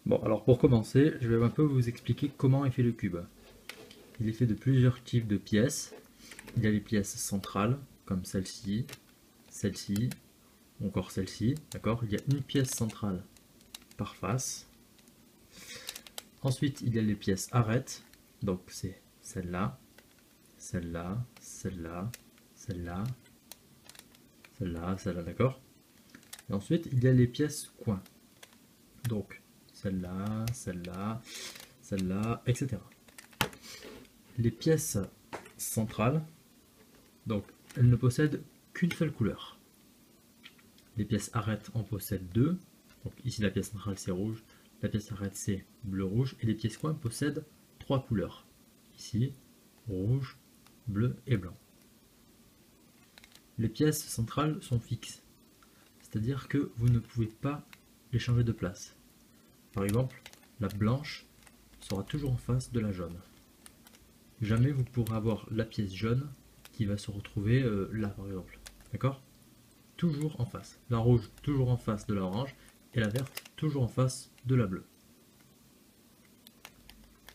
Bon, alors pour commencer, je vais un peu vous expliquer comment est fait le cube. Il est fait de plusieurs types de pièces. Il y a les pièces centrales, comme celle-ci, ou encore celle-ci, d'accord? Il y a une pièce centrale par face. Ensuite, il y a les pièces arêtes, donc c'est celle-là, celle-là, celle-là, celle-là, celle-là, celle-là, d'accord? Et ensuite, il y a les pièces coins, donc celle-là, celle-là, celle-là, etc. Les pièces centrales, donc elles ne possèdent qu'une seule couleur. Les pièces arêtes en possèdent deux, donc ici la pièce centrale c'est rouge, la pièce arête c'est bleu-rouge, et les pièces coins possèdent trois couleurs. Ici, rouge, bleu et blanc. Les pièces centrales sont fixes, c'est-à-dire que vous ne pouvez pas les changer de place. Par exemple, la blanche sera toujours en face de la jaune. Jamais vous pourrez avoir la pièce jaune qui va se retrouver là par exemple. D'accord? Toujours en face. La rouge toujours en face de la orange et la verte toujours en face de la bleue.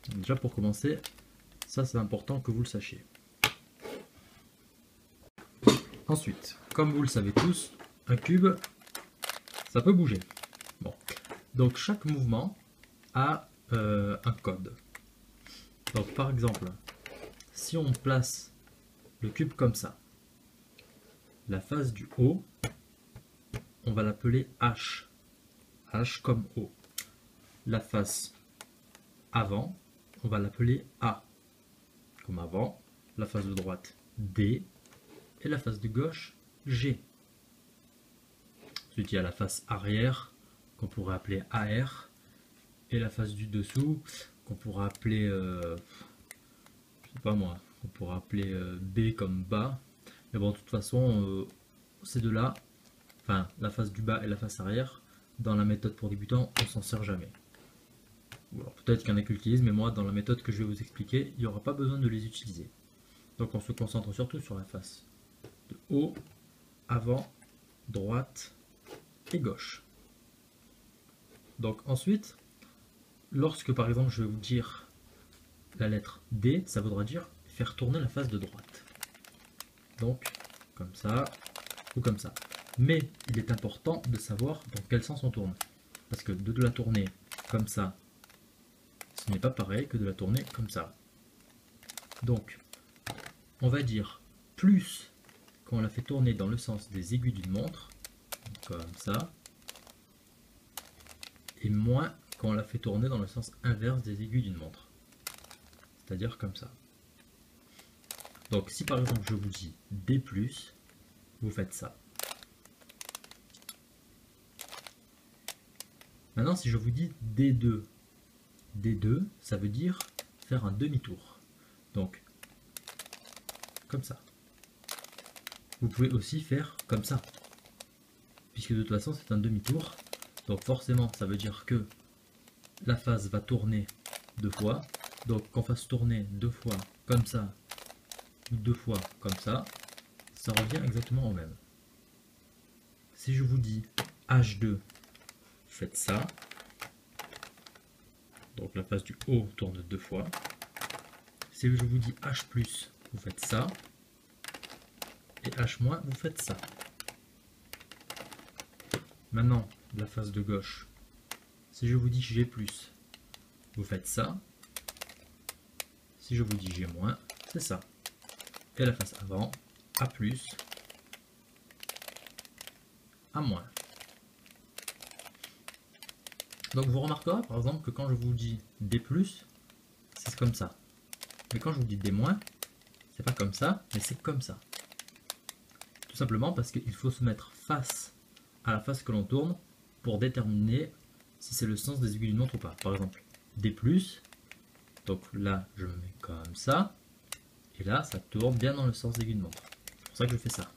Donc déjà pour commencer, ça c'est important que vous le sachiez. Ensuite, comme vous le savez tous, un cube, ça peut bouger. Bon. Donc chaque mouvement a un code. Donc par exemple, si on place le cube comme ça, la face du haut, on va l'appeler H. H comme O. La face avant, on va l'appeler A comme avant. La face de droite, D. Et la face de gauche, G. Ensuite, il y a la face arrière, qu'on pourrait appeler AR. Et la face du dessous, qu'on pourrait appeler, je sais pas moi, qu'on pourrait appeler B comme bas. Mais bon, de toute façon, ces deux-là, enfin la face du bas et la face arrière, dans la méthode pour débutants, on s'en sert jamais. Peut-être qu'il y en a qui l'utilisent, mais moi, dans la méthode que je vais vous expliquer, il n'y aura pas besoin de les utiliser. Donc on se concentre surtout sur la face de haut, avant, droite et gauche. Donc ensuite, lorsque par exemple je vais vous dire la lettre D, ça voudra dire faire tourner la face de droite. Donc comme ça ou comme ça. Mais il est important de savoir dans quel sens on tourne. Parce que de la tourner comme ça, ce n'est pas pareil que de la tourner comme ça. Donc, on va dire plus quand on la fait tourner dans le sens des aiguilles d'une montre, comme ça, et moins quand on la fait tourner dans le sens inverse des aiguilles d'une montre, c'est-à-dire comme ça. Donc si par exemple je vous dis D+, vous faites ça. Maintenant si je vous dis D2, D2 ça veut dire faire un demi-tour. Donc comme ça. Vous pouvez aussi faire comme ça, puisque de toute façon c'est un demi-tour, donc forcément ça veut dire que la face va tourner deux fois, donc qu'on fasse tourner deux fois comme ça, ou deux fois comme ça revient exactement au même. Si je vous dis H2, faites ça, donc la face du haut tourne deux fois. Si je vous dis H+, vous faites ça, et H-, vous faites ça. Maintenant, la face de gauche, si je vous dis G+, vous faites ça. Si je vous dis G-, c'est ça. Et la face avant, A+, A-. Donc vous remarquerez par exemple que quand je vous dis D+, c'est comme ça. Mais quand je vous dis D-, c'est pas comme ça, mais c'est comme ça. Tout simplement parce qu'il faut se mettre face à la face que l'on tourne pour déterminer si c'est le sens des aiguilles d'une montre ou pas. Par exemple, D+, donc là je me mets comme ça, et là ça tourne bien dans le sens des aiguilles d'une montre. C'est pour ça que je fais ça.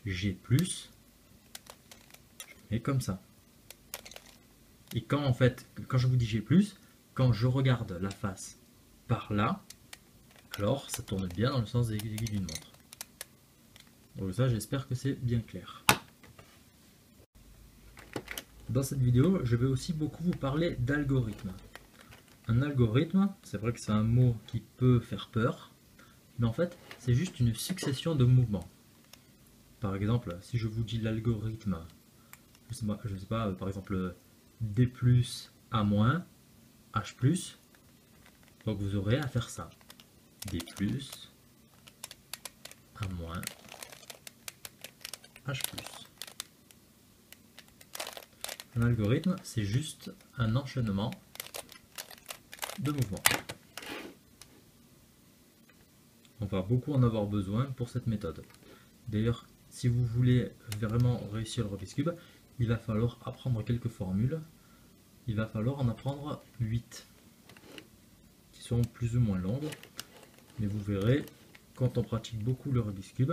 G+, je mets comme ça. Et quand en fait, quand je vous dis G+, quand je regarde la face par là, alors ça tourne bien dans le sens des aiguilles d'une montre. Donc ça, j'espère que c'est bien clair. Dans cette vidéo, je vais aussi beaucoup vous parler d'algorithme. Un algorithme, c'est vrai que c'est un mot qui peut faire peur, mais en fait, c'est juste une succession de mouvements. Par exemple, si je vous dis l'algorithme, je sais pas, par exemple, D plus A moins, H plus, donc vous aurez à faire ça. D plus, A moins, H plus. Un algorithme, c'est juste un enchaînement de mouvements. On va beaucoup en avoir besoin pour cette méthode. D'ailleurs, si vous voulez vraiment réussir le Rubik's Cube, il va falloir apprendre quelques formules. Il va falloir en apprendre 8, qui sont plus ou moins longues. Mais vous verrez, quand on pratique beaucoup le Rubik's Cube,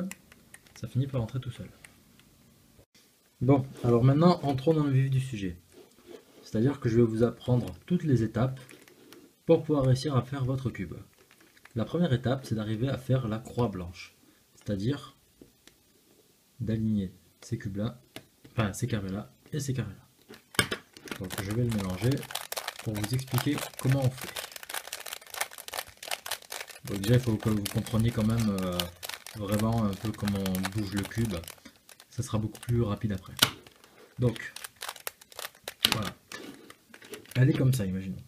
ça finit par entrer tout seul. Bon, alors maintenant, entrons dans le vif du sujet. C'est-à-dire que je vais vous apprendre toutes les étapes pour pouvoir réussir à faire votre cube. La première étape, c'est d'arriver à faire la croix blanche. C'est-à-dire d'aligner ces cubes-là, enfin ces carrés-là et ces carrés-là. Donc je vais le mélanger pour vous expliquer comment on fait. Donc déjà, il faut que vous compreniez quand même vraiment un peu comment on bouge le cube. Ça sera beaucoup plus rapide après. Donc, voilà. Elle est comme ça, imaginons.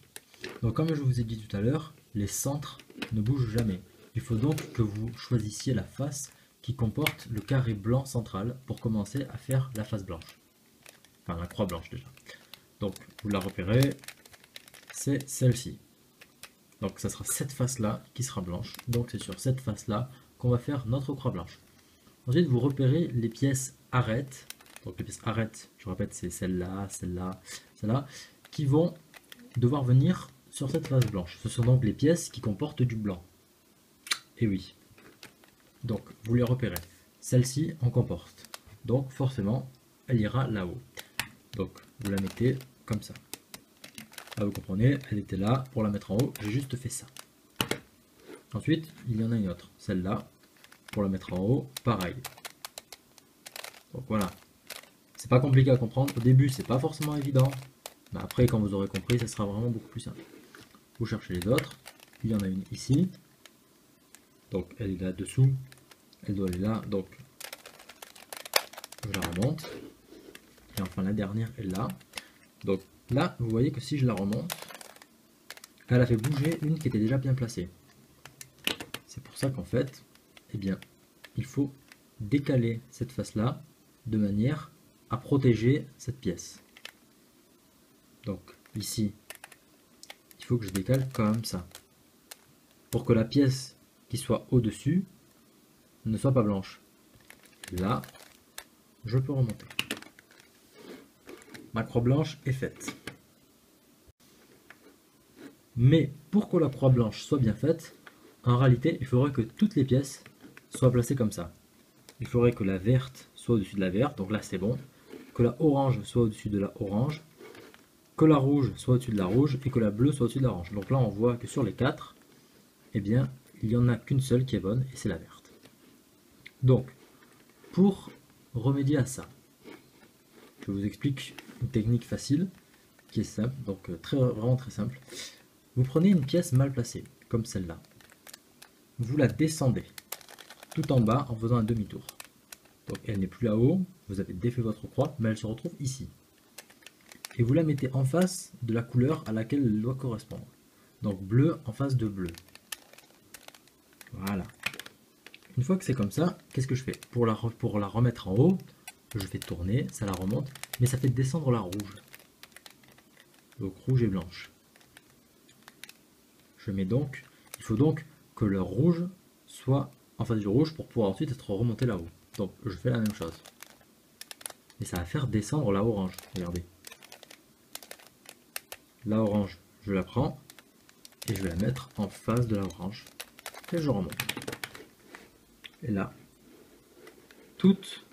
Donc comme je vous ai dit tout à l'heure, les centres ne bougent jamais. Il faut donc que vous choisissiez la face qui comporte le carré blanc central pour commencer à faire la face blanche. Enfin, la croix blanche déjà. Donc, vous la repérez, c'est celle-ci. Donc, ça sera cette face-là qui sera blanche. Donc, c'est sur cette face-là qu'on va faire notre croix blanche. Ensuite, vous repérez les pièces arêtes. Donc, les pièces arêtes, je répète, c'est celle-là, celle-là, celle-là, qui vont devoir venir sur cette face blanche. Ce sont donc les pièces qui comportent du blanc. Et oui. Donc, vous les repérez. Celle-ci en comporte. Donc, forcément, elle ira là-haut. Donc, vous la mettez comme ça. Là, vous comprenez, elle était là. Pour la mettre en haut, j'ai juste fait ça. Ensuite, il y en a une autre. Celle-là, pour la mettre en haut, pareil. Donc, voilà. C'est pas compliqué à comprendre. Au début, c'est pas forcément évident. Mais après, quand vous aurez compris, ça sera vraiment beaucoup plus simple. Vous cherchez les autres. Il y en a une ici. Donc, elle est là-dessous. Elle doit aller là. Donc, je la remonte. Et enfin, la dernière est là. Donc, là, vous voyez que si je la remonte, elle a fait bouger une qui était déjà bien placée. C'est pour ça qu'en fait, eh bien, il faut décaler cette face-là de manière à protéger cette pièce. Donc, ici, il faut que je décale comme ça. Pour que la pièce qui soit au-dessus ne soit pas blanche. Là, je peux remonter. Ma croix blanche est faite. Mais pour que la croix blanche soit bien faite, en réalité, il faudrait que toutes les pièces soient placées comme ça. Il faudrait que la verte soit au-dessus de la verte, donc là c'est bon. Que la orange soit au-dessus de la orange. Que la rouge soit au-dessus de la rouge et que la bleue soit au-dessus de la orange. Donc là on voit que sur les 4, eh bien, il n'y en a qu'une seule qui est bonne et c'est la verte. Donc, pour remédier à ça, je vous explique une technique facile qui est simple, donc vraiment très simple. Vous prenez une pièce mal placée, comme celle-là. Vous la descendez tout en bas en faisant un demi-tour. Donc elle n'est plus là-haut, vous avez défait votre croix, mais elle se retrouve ici. Et vous la mettez en face de la couleur à laquelle elle doit correspondre. Donc bleu en face de bleu. Voilà. Une fois que c'est comme ça, qu'est-ce que je fais? Pour la remettre en haut, je fais tourner, ça la remonte, mais ça fait descendre la rouge. Donc rouge et blanche. Je mets donc, il faut donc que le rouge soit en face du rouge pour pouvoir ensuite être remonté là-haut. Donc je fais la même chose. Et ça va faire descendre la orange. Regardez. La orange, je la prends et je vais la mettre en face de la orange. Et je remonte. Et là, toutes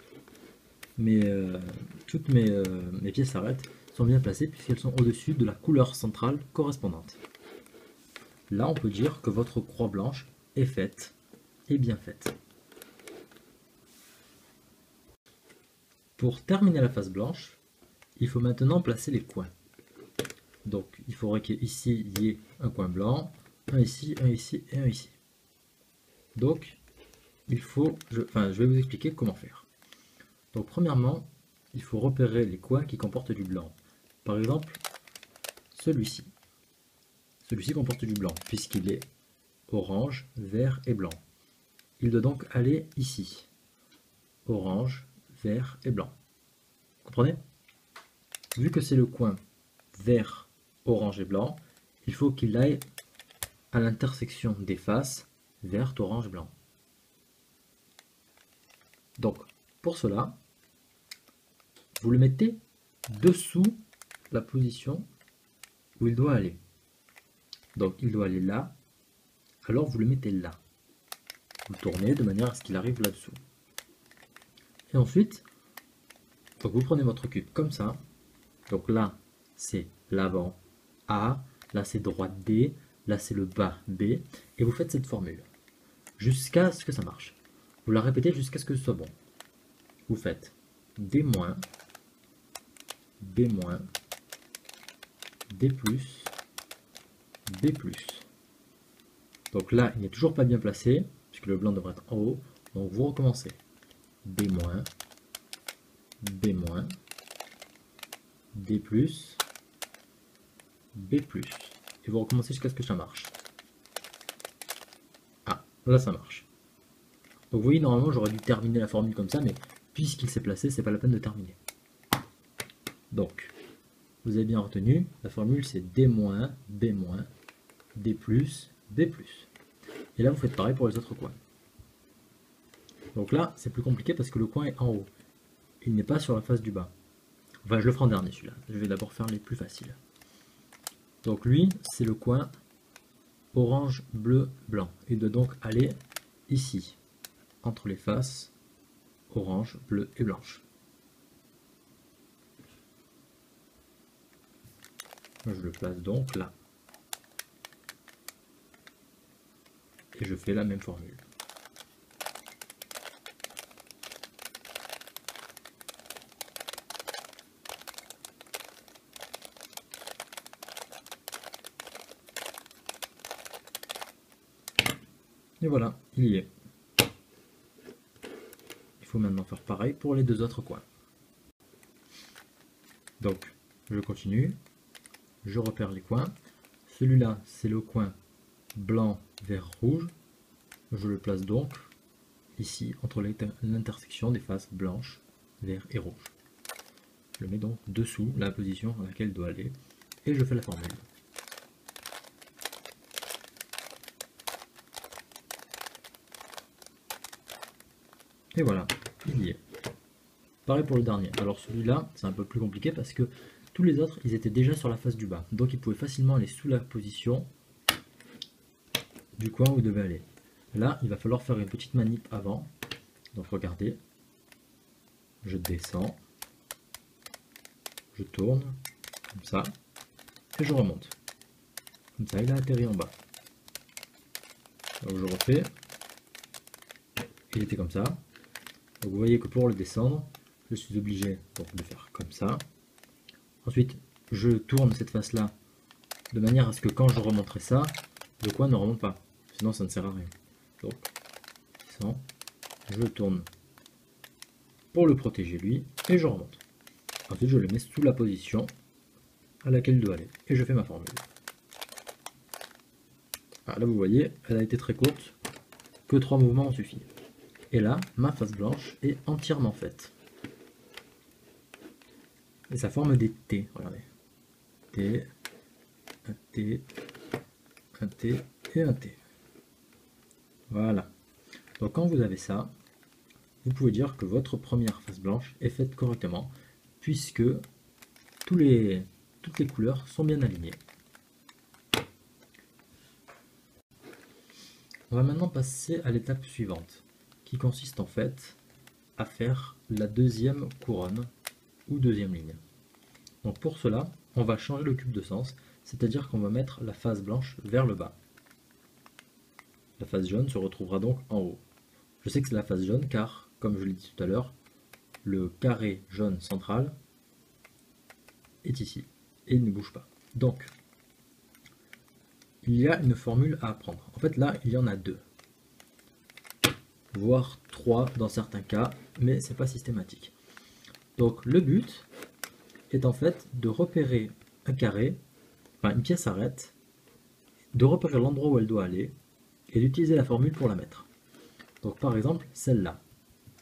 mes pièces arêtes sont bien placées puisqu'elles sont au-dessus de la couleur centrale correspondante. Là, on peut dire que votre croix blanche est faite et bien faite. Pour terminer la face blanche, il faut maintenant placer les coins. Donc il faudrait qu'ici il y ait un coin blanc, un ici et un ici. Donc il faut, je vais vous expliquer comment faire. Donc premièrement, il faut repérer les coins qui comportent du blanc. Par exemple, celui-ci. Celui-ci comporte du blanc, puisqu'il est orange, vert et blanc. Il doit donc aller ici. Orange, vert et blanc. Vous comprenez? Vu que c'est le coin vert, orange et blanc, il faut qu'il aille à l'intersection des faces vert, orange, blanc. Donc, pour cela, vous le mettez dessous la position où il doit aller. Donc, il doit aller là, alors vous le mettez là. Vous le tournez de manière à ce qu'il arrive là-dessous. Et ensuite, donc vous prenez votre cube comme ça. Donc là, c'est l'avant A, là c'est droite D, là c'est le bas B, et vous faites cette formule jusqu'à ce que ça marche. Vous la répétez jusqu'à ce que ce soit bon. Vous faites D-, B-, D+, B+. Donc là, il n'est toujours pas bien placé, puisque le blanc devrait être en haut. Donc vous recommencez. B-, B-, D+, B+. Et vous recommencez jusqu'à ce que ça marche. Ah, là ça marche. Donc vous voyez, normalement j'aurais dû terminer la formule comme ça, mais puisqu'il s'est placé, c'est pas la peine de terminer. Donc, vous avez bien retenu, la formule c'est D-, B-, D+, B+. Et là vous faites pareil pour les autres coins. Donc là, c'est plus compliqué parce que le coin est en haut. Il n'est pas sur la face du bas. Enfin, je le ferai en dernier celui-là. Je vais d'abord faire les plus faciles. Donc lui, c'est le coin orange, bleu, blanc. Il doit donc aller ici, entre les faces orange, bleu et blanche. Je le place donc là. Et je fais la même formule. Et voilà, il y est. Il faut maintenant faire pareil pour les deux autres coins. Donc, je continue. Je repère les coins. Celui-là, c'est le coin blanc, vert, rouge. Je le place donc ici, entre l'intersection des faces blanches, vert et rouge. Je le mets donc dessous la position à laquelle il doit aller. Et je fais la formule. Et voilà, il y est. Pareil pour le dernier. Alors celui-là, c'est un peu plus compliqué parce que tous les autres, ils étaient déjà sur la face du bas. Donc ils pouvaient facilement aller sous la position du coin où ils devaient aller. Là, il va falloir faire une petite manip avant. Donc regardez, je descends, je tourne, comme ça, et je remonte. Comme ça, il a atterri en bas. Donc je refais, il était comme ça. Donc vous voyez que pour le descendre, je suis obligé donc de faire comme ça. Ensuite, je tourne cette face-là de manière à ce que quand je remonterai ça, le coin ne remonte pas. Sinon, ça ne sert à rien. Donc, je tourne pour le protéger lui et je remonte. Ensuite, je le mets sous la position à laquelle il doit aller et je fais ma formule. Ah, là, vous voyez, elle a été très courte, que 3 mouvements ont suffi. Et là, ma face blanche est entièrement faite. Et ça forme des T, regardez. T, un T, un T et un T. Voilà. Donc quand vous avez ça, vous pouvez dire que votre première face blanche est faite correctement, puisque toutes les couleurs sont bien alignées. On va maintenant passer à l'étape suivante, qui consiste en fait à faire la deuxième couronne ou deuxième ligne. Donc pour cela, on va changer le cube de sens, c'est-à-dire qu'on va mettre la face blanche vers le bas. La face jaune se retrouvera donc en haut. Je sais que c'est la face jaune car, comme je l'ai dit tout à l'heure, le carré jaune central est ici et il ne bouge pas. Donc, il y a une formule à apprendre. En fait, là, il y en a 2, voire 3 dans certains cas, mais c'est pas systématique. Donc, le but est en fait de repérer un carré, enfin une pièce arrête, de repérer l'endroit où elle doit aller et d'utiliser la formule pour la mettre. Donc, par exemple, celle-là,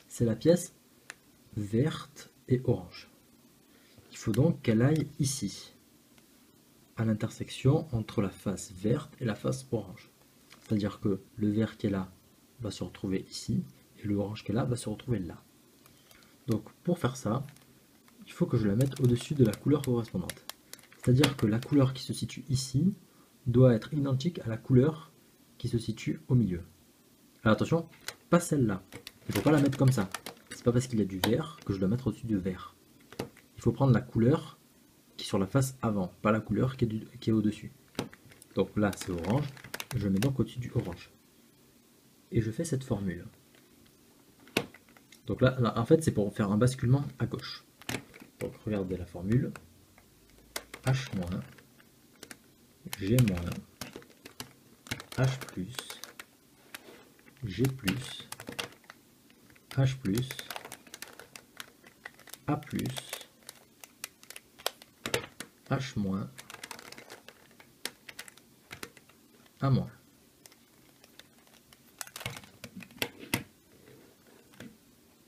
c'est la pièce verte et orange. Il faut donc qu'elle aille ici, à l'intersection entre la face verte et la face orange. C'est-à-dire que le vert qui est là va se retrouver ici, et le orange qui est là va se retrouver là. Donc pour faire ça, il faut que je la mette au-dessus de la couleur correspondante. C'est-à-dire que la couleur qui se situe ici doit être identique à la couleur qui se situe au milieu. Alors attention, pas celle-là. Il ne faut pas la mettre comme ça. C'est pas parce qu'il y a du vert que je dois mettre au-dessus du vert. Il faut prendre la couleur qui est sur la face avant, pas la couleur qui est au-dessus. Donc là c'est orange, je mets donc au-dessus du orange. Et je fais cette formule. Donc là en fait c'est pour faire un basculement à gauche. Donc regardez la formule. H-, G-, H+, G+, H+, A+, H-, A-.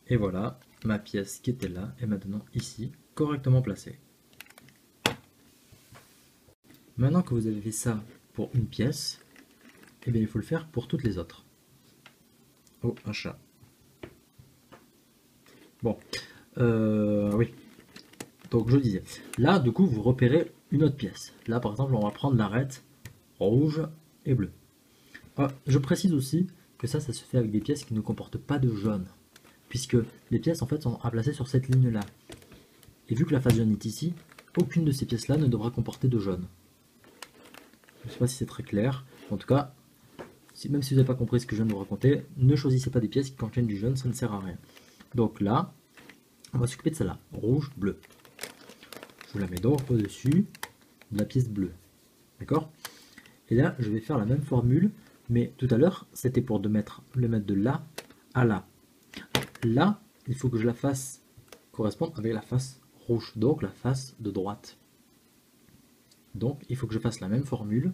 Et voilà, ma pièce qui était là est maintenant ici, correctement placée. Maintenant que vous avez fait ça pour une pièce, eh bien il faut le faire pour toutes les autres. Oh, un chat. Bon, oui. Donc je disais, là du coup vous repérez une autre pièce. Là par exemple on va prendre l'arête rouge et bleu. Je précise aussi que ça se fait avec des pièces qui ne comportent pas de jaune. Puisque les pièces en fait sont à placer sur cette ligne là. Et vu que la face jaune est ici, aucune de ces pièces là ne devra comporter de jaune. Je ne sais pas si c'est très clair. En tout cas, même si vous n'avez pas compris ce que je viens de vous raconter, ne choisissez pas des pièces qui contiennent du jaune, ça ne sert à rien. Donc là, on va s'occuper de celle-là, rouge, bleu. Je la mets donc au-dessus de la pièce bleue. D'accord? Et là, je vais faire la même formule, mais tout à l'heure, c'était pour le mettre de là à là. Là, il faut que je la fasse correspondre avec la face rouge, donc la face de droite. Donc, il faut que je fasse la même formule,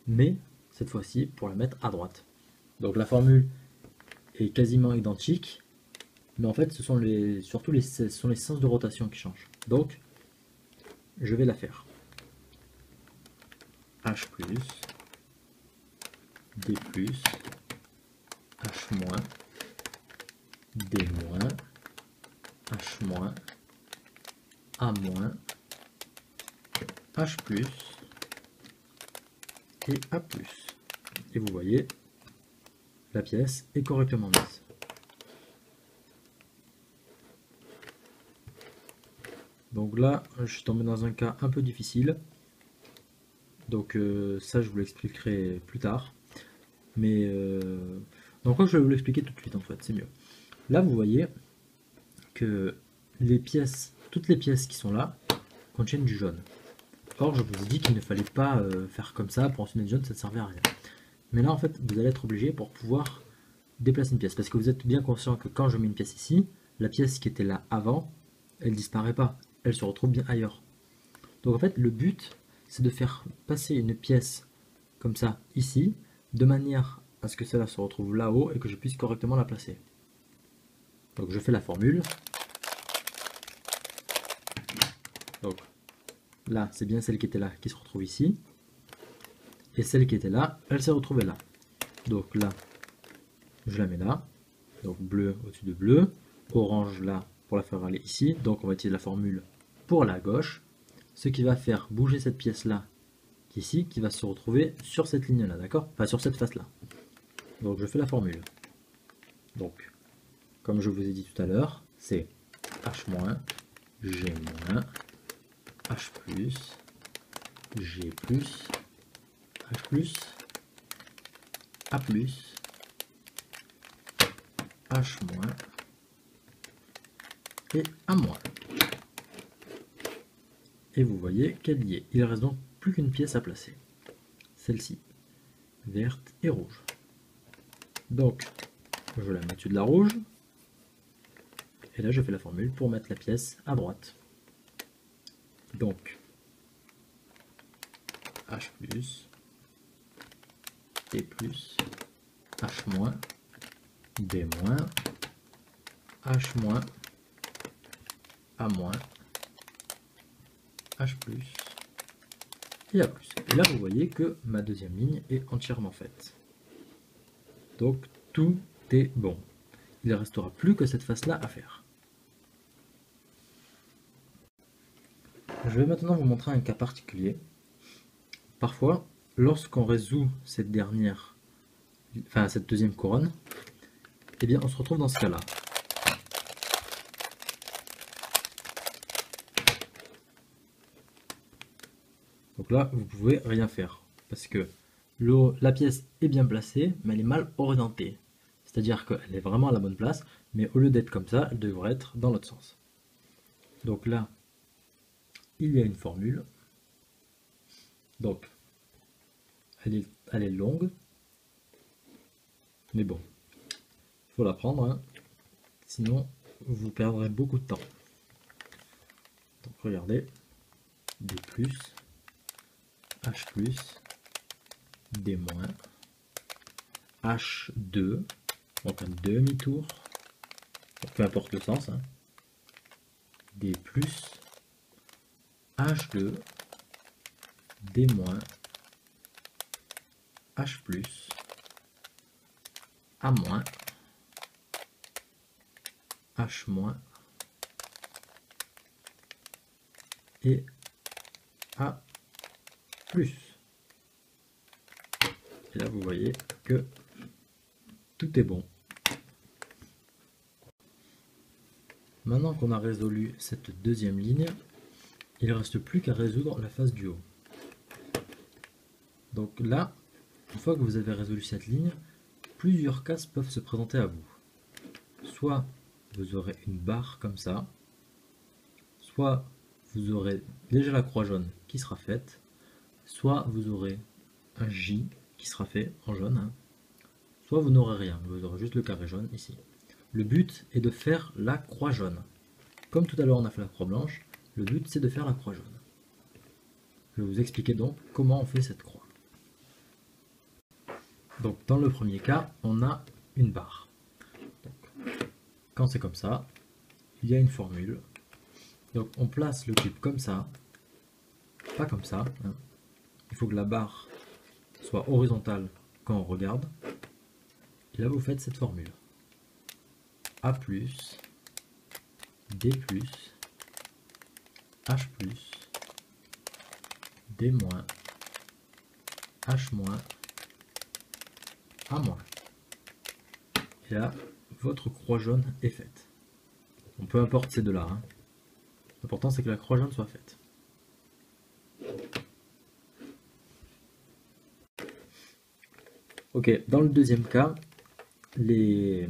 mais cette fois-ci pour la mettre à droite. Donc la formule est quasiment identique, mais en fait, ce sont surtout les sens de rotation qui changent. Donc, je vais la faire. H+, D+, H-, D-, H-, A-, H+, et A+. Et vous voyez, la pièce est correctement mise. Donc là, je suis tombé dans un cas un peu difficile. Donc ça, je vous l'expliquerai plus tard. Mais donc quoi, je vais vous l'expliquer tout de suite en fait, c'est mieux. Là, vous voyez que toutes les pièces qui sont là contiennent du jaune. Or, je vous ai dit qu'il ne fallait pas faire comme ça, pour ensuite du jaune, ça ne servait à rien. Mais là, en fait, vous allez être obligé pour pouvoir déplacer une pièce. Parce que vous êtes bien conscient que quand je mets une pièce ici, la pièce qui était là avant, elle ne disparaît pas. Elle se retrouve bien ailleurs. Donc en fait, le but, c'est de faire passer une pièce comme ça, ici, de manière à ce que celle-là se retrouve là-haut et que je puisse correctement la placer. Donc je fais la formule. Donc là, c'est bien celle qui était là qui se retrouve ici. Et celle qui était là, elle s'est retrouvée là. Donc là, je la mets là. Donc bleu au-dessus de bleu. Orange là pour la faire aller ici. Donc on va utiliser la formule pour la gauche. Ce qui va faire bouger cette pièce là, qui est ici, qui va se retrouver sur cette ligne là, d'accord? Enfin sur cette face là. Donc je fais la formule. Donc, comme je vous ai dit tout à l'heure, c'est H-, G-, H+, G+, H+, A+, H-, et A-. et vous voyez qu'elle y est. Il ne reste donc plus qu'une pièce à placer. Celle-ci, verte et rouge. Donc, je la mets au-dessus de la rouge. Et là, je fais la formule pour mettre la pièce à droite. Donc, H+, T+, H-, B-, H-, A-, H+, et A+. Et là, vous voyez que ma deuxième ligne est entièrement faite. Donc, tout est bon. Il ne restera plus que cette face-là à faire. Je vais maintenant vous montrer un cas particulier. Parfois, lorsqu'on résout cette deuxième couronne, eh bien, on se retrouve dans ce cas-là. Donc là, vous ne pouvez rien faire parce que la pièce est bien placée, mais elle est mal orientée. C'est-à-dire qu'elle est vraiment à la bonne place, mais au lieu d'être comme ça, elle devrait être dans l'autre sens. Donc là, il y a une formule. Donc, elle est longue, mais bon, il faut la prendre, hein, sinon vous perdrez beaucoup de temps. Donc regardez, D+, H+, D-, H2, donc un demi-tour, peu importe le sens, hein, D+, H2, D-, H+, A-, H-, et A+. Et là, vous voyez que tout est bon. Maintenant qu'on a résolu cette deuxième ligne, il ne reste plus qu'à résoudre la face du haut. Donc là, une fois que vous avez résolu cette ligne, plusieurs cases peuvent se présenter à vous. Soit vous aurez une barre comme ça, soit vous aurez déjà la croix jaune qui sera faite, soit vous aurez un J qui sera fait en jaune, hein, soit vous n'aurez rien, vous aurez juste le carré jaune ici. Le but est de faire la croix jaune. Comme tout à l'heure on a fait la croix blanche, le but c'est de faire la croix jaune. Je vais vous expliquer donc comment on fait cette croix. Donc dans le premier cas, on a une barre. Donc, quand c'est comme ça, il y a une formule. Donc on place le cube comme ça, pas comme ça, hein. Il faut que la barre soit horizontale quand on regarde. Et là vous faites cette formule. A+, D+, H+, D-, H-, A-. Et là, votre croix jaune est faite. Bon, peu importe ces deux-là, hein. L'important c'est que la croix jaune soit faite. Ok, dans le deuxième cas, les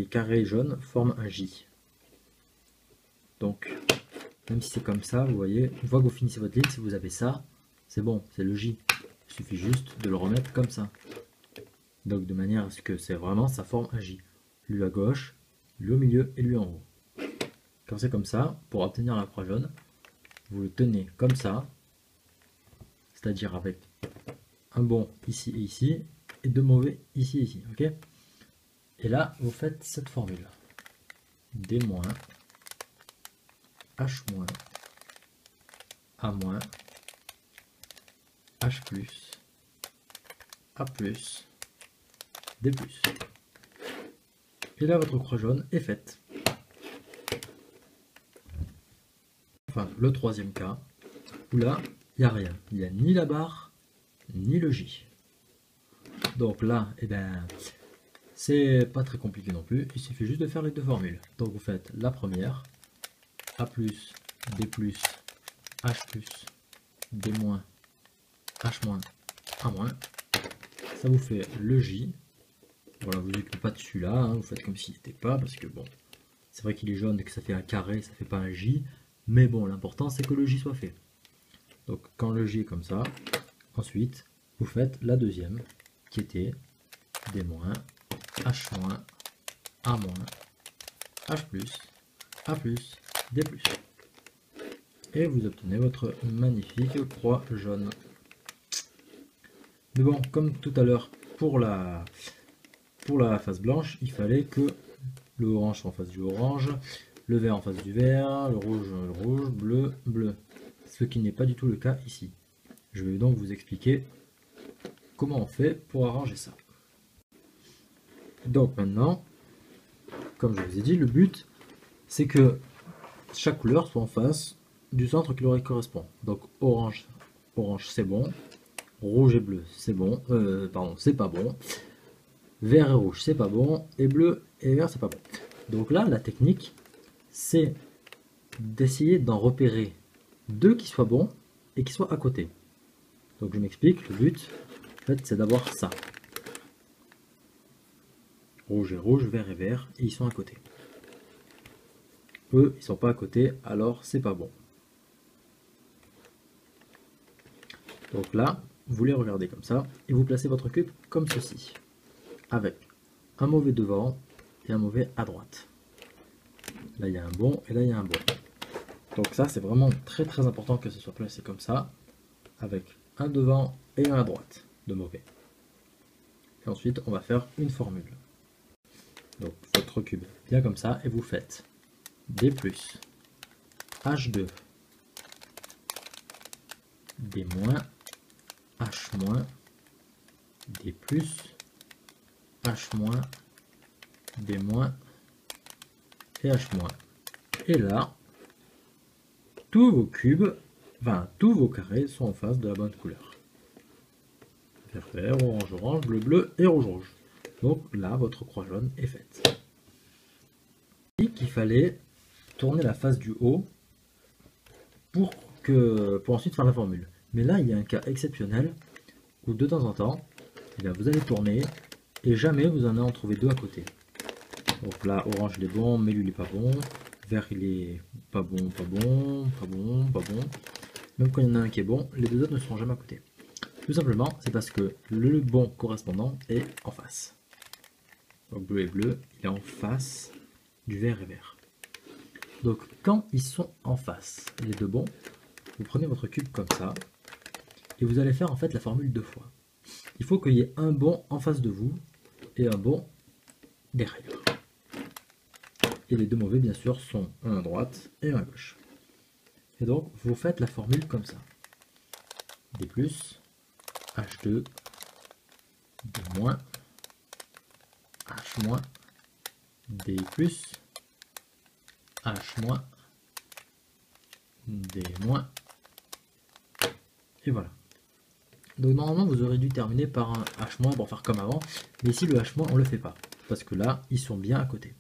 carrés jaunes forment un J. Donc, même si c'est comme ça, vous voyez, une fois que vous finissez votre ligne, si vous avez ça, c'est bon, c'est le J. Il suffit juste de le remettre comme ça. Donc de manière à ce que c'est vraiment, ça forme un J. Lui à gauche, lui au milieu et lui en haut. Quand c'est comme ça, pour obtenir la croix jaune, vous le tenez comme ça, c'est-à-dire avec un bon ici et ici, et deux mauvais ici et ici, ok? Et là, vous faites cette formule. D-, H-, A-, H+, A+, D+. Et là, votre croix jaune est faite. Enfin, le troisième cas, où là, il n'y a rien. Il n'y a ni la barre, ni le J. Donc là, eh ben, c'est pas très compliqué non plus. Il suffit juste de faire les deux formules. Donc vous faites la première, A+, D+, H+, D-, H-, A-. Ça vous fait le J. Voilà, vous n'êtes pas dessus là, hein, vous faites comme s'il n'était pas, parce que bon, c'est vrai qu'il est jaune et que ça fait un carré, ça fait pas un J, Mais bon, l'important c'est que le J soit fait. Donc quand le J est comme ça, ensuite vous faites la deuxième qui était D-, H-, A-, H+, A+, D+. Et vous obtenez votre magnifique croix jaune. Mais bon, comme tout à l'heure pour la face blanche, il fallait que le orange soit en face du orange, le vert en face du vert, le rouge, bleu, bleu. Ce qui n'est pas du tout le cas ici. Je vais donc vous expliquer comment on fait pour arranger ça. Donc maintenant, comme je vous ai dit, le but c'est que chaque couleur soit en face du centre qui leur correspond. Donc orange c'est bon, rouge et bleu c'est bon, pardon c'est pas bon, vert et rouge c'est pas bon, et bleu et vert c'est pas bon. Donc là la technique c'est d'essayer d'en repérer deux qui soient bons et qui soient à côté. Donc je m'explique, le but en fait c'est d'avoir ça. Rouge et rouge, vert et vert, et ils sont à côté. Eux, ils sont pas à côté, alors c'est pas bon. Donc là, vous les regardez comme ça, et vous placez votre cube comme ceci, avec un mauvais devant et un mauvais à droite. Là, il y a un bon, et là, il y a un bon. Donc ça, c'est vraiment très très important que ce soit placé comme ça, avec un devant et un à droite de mauvais. Et ensuite, on va faire une formule. Donc votre cube bien comme ça, et vous faites D+, H2, D-, H-, D+, H-, D-, et H-. Et là, tous vos cubes, enfin tous vos carrés sont en face de la bonne couleur. Vert, vert, orange, orange, bleu, bleu et rouge, rouge. Donc là, votre croix jaune est faite. Et qu'il fallait tourner la face du haut pour ensuite faire la formule. Mais là, il y a un cas exceptionnel où de temps en temps, eh bien, vous allez tourner et jamais vous en trouver deux à côté. Donc là, orange il est bon, mais lui il est pas bon. Vert il est pas bon, pas bon, pas bon, pas bon. Même quand il y en a un qui est bon, les deux autres ne seront jamais à côté. Tout simplement, c'est parce que le bon correspondant est en face. Donc bleu et bleu, il est en face du vert et vert. Donc quand ils sont en face, les deux bons, vous prenez votre cube comme ça, et vous allez faire en fait la formule deux fois. Il faut qu'il y ait un bon en face de vous, et un bon derrière. Et les deux mauvais, bien sûr, sont un à droite et un à gauche. Et donc, vous faites la formule comme ça. D+, H2, D-, H-, D+, H-, D-, et voilà. Donc normalement vous aurez dû terminer par un H- pour faire comme avant, mais ici le H- on ne le fait pas, parce que là ils sont bien à côté.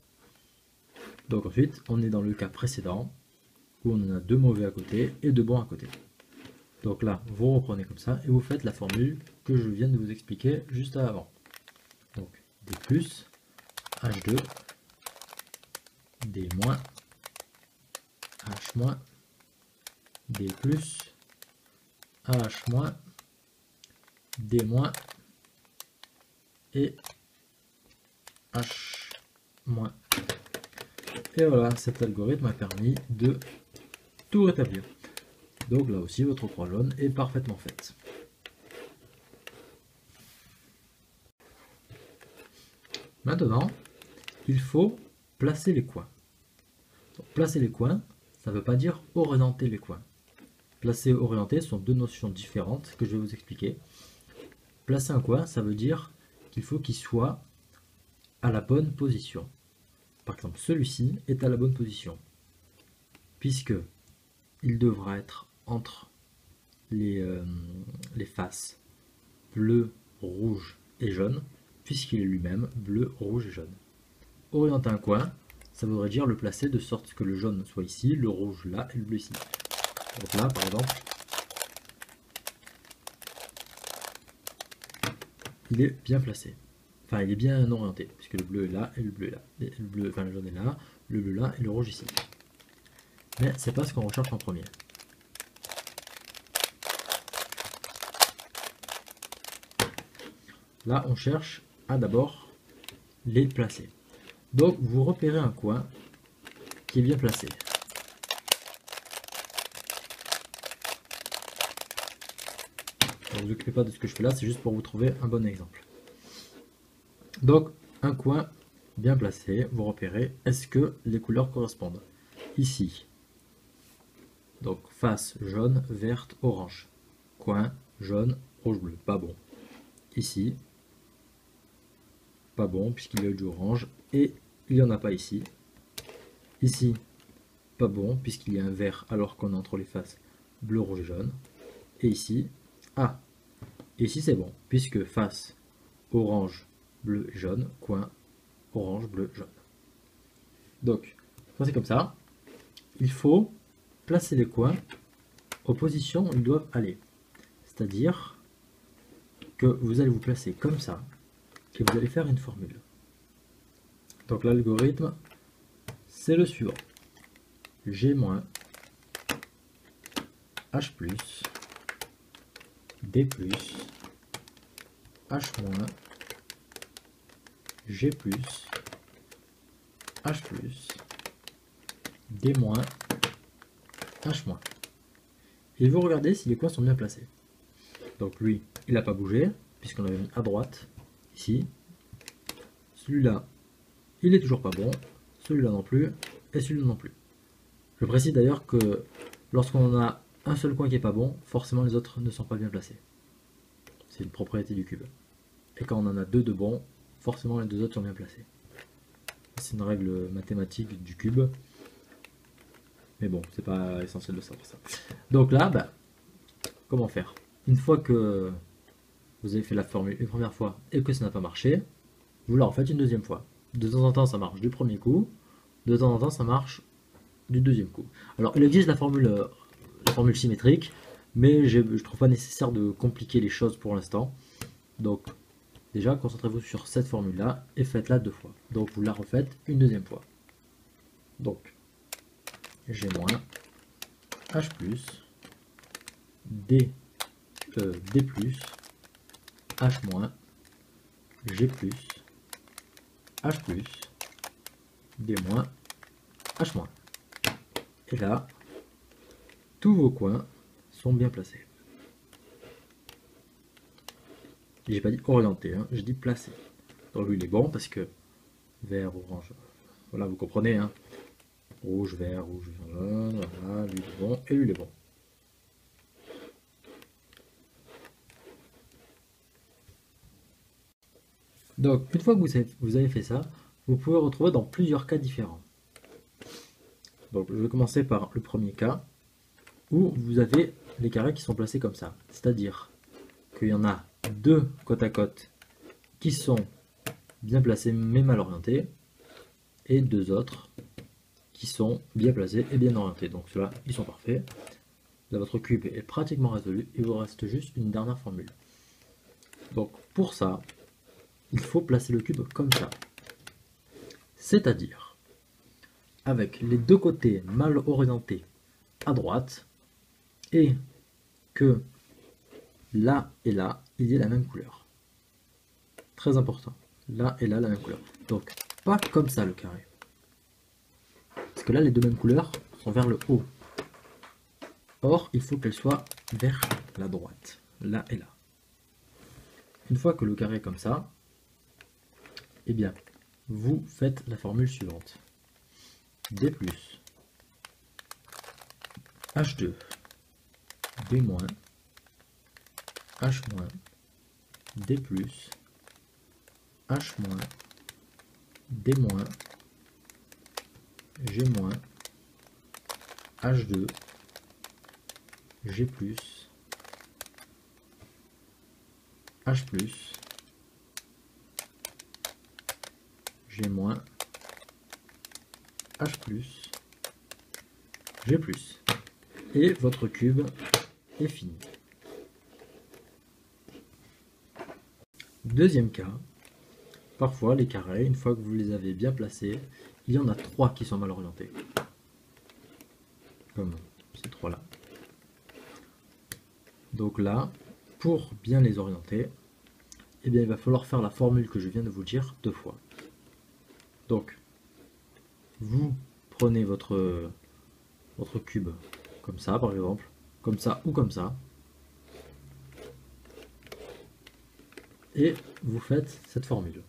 Donc ensuite on est dans le cas précédent, où on en a deux mauvais à côté et deux bons à côté. Donc là vous reprenez comme ça, et vous faites la formule que je viens de vous expliquer juste avant. Donc D+, H2, D-, H-, D+, H-, D- et H-. Et voilà, cet algorithme a permis de tout rétablir. Donc là aussi, votre croix jaune est parfaitement faite. Maintenant, il faut placer les coins. Donc, placer les coins, ça ne veut pas dire orienter les coins. Placer et orienter sont deux notions différentes que je vais vous expliquer. Placer un coin, ça veut dire qu'il faut qu'il soit à la bonne position. Par exemple, celui-ci est à la bonne position, puisque il devra être entre les faces bleu, rouge et jaune, puisqu'il est lui-même bleu, rouge et jaune. Orienter un coin, ça voudrait dire le placer de sorte que le jaune soit ici, le rouge là et le bleu ici. Donc là, par exemple, il est bien placé. Enfin, il est bien orienté, puisque le bleu est là et le bleu est là. Et le bleu, enfin, le jaune est là, le bleu là et le rouge ici. mais c'est pas ce qu'on recherche en premier. Là, on cherche à d'abord les placer. Donc, vous repérez un coin qui est bien placé. Ne vous occupez pas de ce que je fais là, c'est juste pour vous trouver un bon exemple. Donc, un coin bien placé, vous repérez, est-ce que les couleurs correspondent? Ici, donc face jaune, verte, orange. Coin jaune, rouge, bleu, pas bon. Ici, pas bon puisqu'il y a du orange et il n'y en a pas ici. Ici, pas bon puisqu'il y a un vert alors qu'on est entre les faces bleu, rouge et jaune. Et ici, ah, ici c'est bon puisque face orange, bleu et jaune, coin orange, bleu, jaune. Donc, quand c'est comme ça, il faut placer les coins aux positions où ils doivent aller. C'est-à-dire que vous allez vous placer comme ça et vous allez faire une formule. Donc l'algorithme, c'est le suivant. G-, H+, D+, H-, G+, H+, D-, H-. Et vous regardez si les coins sont bien placés. Donc lui, il n'a pas bougé, puisqu'on l'avait mis à droite, ici. Celui-là, il est toujours pas bon, celui-là non plus, et celui-là non plus. Je précise d'ailleurs que lorsqu'on a un seul coin qui est pas bon, forcément les autres ne sont pas bien placés. C'est une propriété du cube. Et quand on en a deux de bons, forcément les deux autres sont bien placés. C'est une règle mathématique du cube. Mais bon, c'est pas essentiel de savoir ça. Donc là, bah, comment faire? Une fois que vous avez fait la formule une première fois et que ça n'a pas marché, vous la refaites une deuxième fois. De temps en temps, ça marche du premier coup. De temps en temps, ça marche du deuxième coup. Alors, il existe la formule symétrique, mais je ne trouve pas nécessaire de compliquer les choses pour l'instant. Donc, déjà, concentrez-vous sur cette formule-là et faites-la deux fois. Donc, vous la refaites une deuxième fois. Donc, G-, H+, D+, H-, G+, H+, D-, H-. Et là, tous vos coins sont bien placés. J'ai pas dit orienté, hein, j'ai dit placé. Donc lui il est bon parce que vert, orange, voilà vous comprenez, hein. Rouge, vert, jaune, voilà, lui il est bon et lui il est bon. Donc une fois que vous avez fait ça, vous pouvez retrouver dans plusieurs cas différents. Donc je vais commencer par le premier cas où vous avez les carrés qui sont placés comme ça. C'est-à-dire qu'il y en a deux côte à côte qui sont bien placés mais mal orientés et deux autres qui sont bien placés et bien orientés. Donc ceux-là, ils sont parfaits. Là, votre cube est pratiquement résolu. Il vous reste juste une dernière formule. Donc pour ça, il faut placer le cube comme ça. C'est-à-dire avec les deux côtés mal orientés à droite et que là et là, il y ait la même couleur. Très important. Là et là, la même couleur. Donc, pas comme ça le carré. Parce que là, les deux mêmes couleurs sont vers le haut. Or, il faut qu'elles soient vers la droite. Là et là. Une fois que le carré est comme ça, eh bien, vous faites la formule suivante. D+, H2, D-, H-, D+, H-, D-, G-, H2, G+, H+, G-, H+, G+. Et votre cube est fini. Deuxième cas, parfois les carrés, une fois que vous les avez bien placés, il y en a trois qui sont mal orientés. comme ces trois-là. Donc là, pour bien les orienter, eh bien, il va falloir faire la formule que je viens de vous dire 2 fois. Donc, vous prenez votre cube comme ça, par exemple, comme ça ou comme ça, et vous faites cette formule.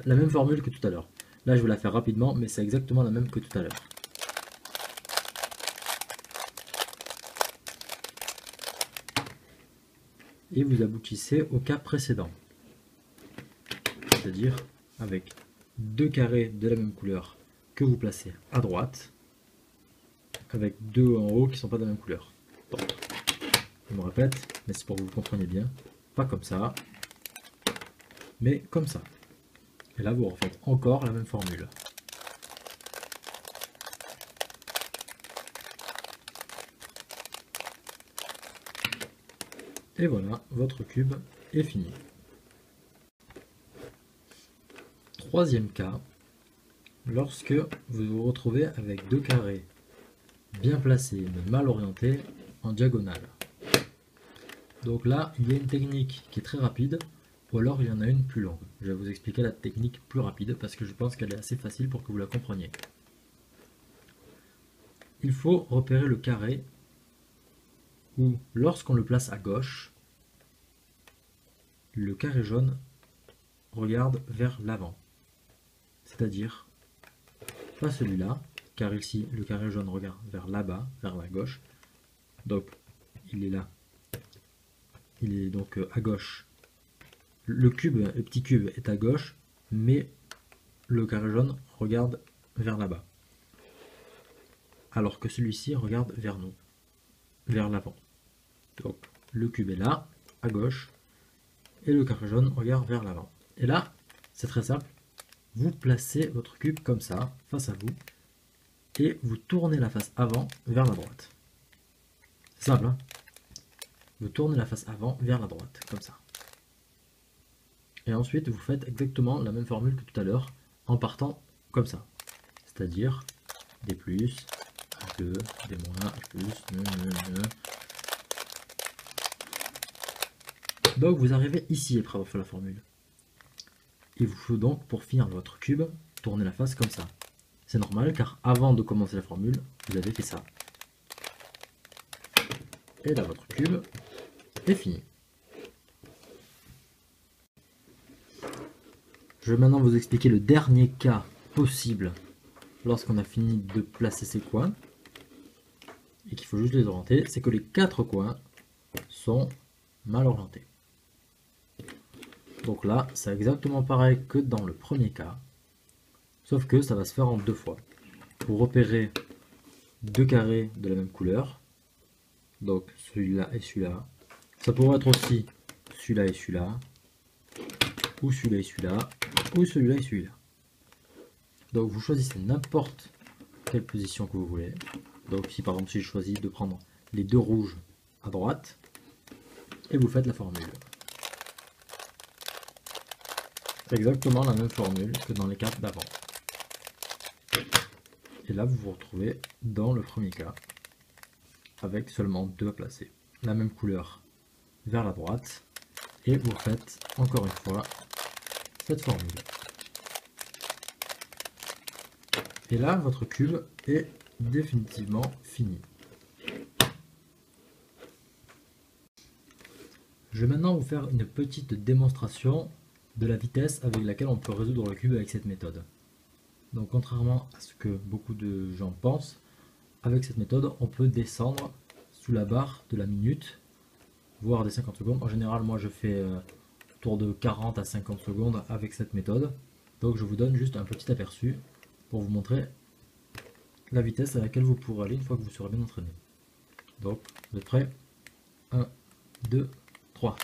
La même formule que tout à l'heure. Là, je vais la faire rapidement, mais c'est exactement la même que tout à l'heure. Et vous aboutissez au cas précédent. C'est-à-dire avec 2 carrés de la même couleur que vous placez à droite, avec 2 en haut qui ne sont pas de la même couleur. Bon. Je me répète, mais c'est pour que vous compreniez bien. Pas comme ça, mais comme ça. Et là, vous refaites encore la même formule. Et voilà, votre cube est fini. Troisième cas, lorsque vous vous retrouvez avec 2 carrés bien placés mais mal orientés en diagonale. Donc là, il y a une technique qui est très rapide, ou alors il y en a une plus longue. Je vais vous expliquer la technique plus rapide parce que je pense qu'elle est assez facile pour que vous la compreniez. Il faut repérer le carré où, lorsqu'on le place à gauche, le carré jaune regarde vers l'avant. C'est-à-dire, pas celui-là, car ici, le carré jaune regarde vers là-bas, vers la gauche. Donc, il est là. Il est donc à gauche. Le petit cube est à gauche, mais le carré jaune regarde vers là-bas. Alors que celui-ci regarde vers nous, vers l'avant. Donc, le cube est là, à gauche, et le carré jaune regarde vers l'avant. Et là, c'est très simple. Vous placez votre cube comme ça, face à vous, et vous tournez la face avant vers la droite. C'est simple, hein? Vous tournez la face avant vers la droite, comme ça. Et ensuite, vous faites exactement la même formule que tout à l'heure, en partant comme ça. C'est-à-dire des plus, des moins, plus, Donc vous arrivez ici après avoir fait la formule. Il vous faut donc, pour finir votre cube, tourner la face comme ça. C'est normal car avant de commencer la formule, vous avez fait ça. Et là, votre cube est fini. Je vais maintenant vous expliquer le dernier cas possible lorsqu'on a fini de placer ces coins et qu'il faut juste les orienter, c'est que les 4 coins sont mal orientés. Donc là, c'est exactement pareil que dans le premier cas, sauf que ça va se faire en 2 fois. Pour repérer 2 carrés de la même couleur, donc celui-là et celui-là, ça pourrait être aussi celui-là et celui-là, ou celui-là et celui-là, ou celui-là et celui-là. Donc vous choisissez n'importe quelle position que vous voulez. Donc si par exemple si je choisis de prendre les 2 rouges à droite, et vous faites la formule. Exactement la même formule que dans les cartes d'avant. Et là vous vous retrouvez dans le premier cas, avec seulement 2 à placer. La même couleur vers la droite, et vous faites encore une fois cette formule. Et là, votre cube est définitivement fini. Je vais maintenant vous faire une petite démonstration de la vitesse avec laquelle on peut résoudre le cube avec cette méthode. Donc contrairement à ce que beaucoup de gens pensent, avec cette méthode, on peut descendre sous la barre de la minute, voire des 50 secondes. En général, moi je fais autour de 40 à 50 secondes avec cette méthode. Donc je vous donne juste un petit aperçu pour vous montrer la vitesse à laquelle vous pourrez aller une fois que vous serez bien entraîné. Donc, vous êtes prêts? 1, 2, 3.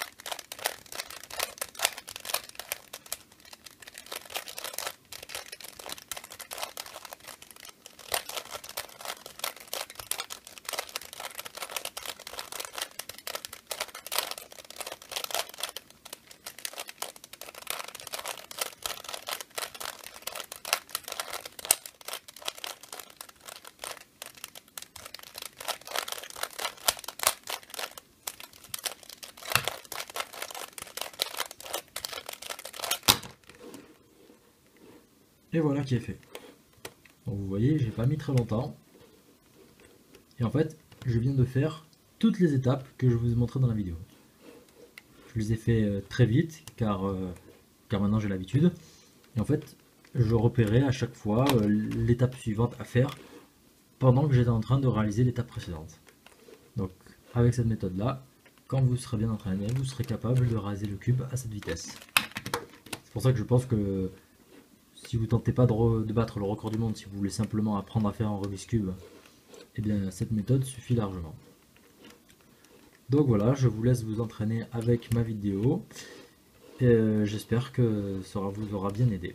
Et voilà qui est fait. Donc vous voyez, j'ai pas mis très longtemps. Et en fait, je viens de faire toutes les étapes que je vous ai montrées dans la vidéo. Je les ai fait très vite car maintenant j'ai l'habitude. Et en fait, je repérais à chaque fois l'étape suivante à faire pendant que j'étais en train de réaliser l'étape précédente. Donc avec cette méthode là, quand vous serez bien entraîné, vous serez capable de réaliser le cube à cette vitesse. C'est pour ça que je pense que si vous tentez pas de battre le record du monde, si vous voulez simplement apprendre à faire un Rubik's Cube, eh bien cette méthode suffit largement. Donc voilà, je vous laisse vous entraîner avec ma vidéo et j'espère que ça vous aura bien aidé.